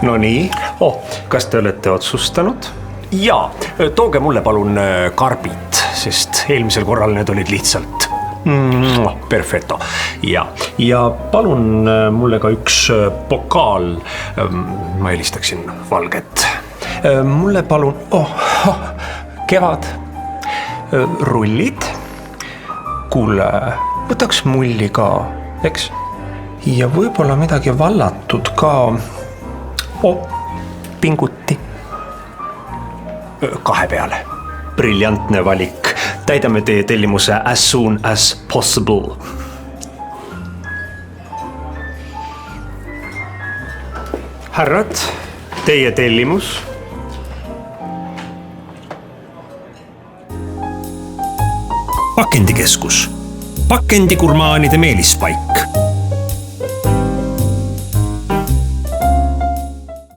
No nii, kas te olete otsustanud? Jaa, tooge mulle palun karbid, sest eelmisel korral need olid lihtsalt perfetto. Ja palun mulle ka üks pokaal, ma eelistaksin valget. Mulle palun, kevad, rullid, kuule, võtaks mulli ka, eks? Ja võib-olla midagi vallatud ka, pinguti. 2 peale. Briljantne valik. Täidame teie tellimuse as soon as possible. Härrad, teie tellimus. Pakendikeskus. Pakendigurmaanide meelispaik.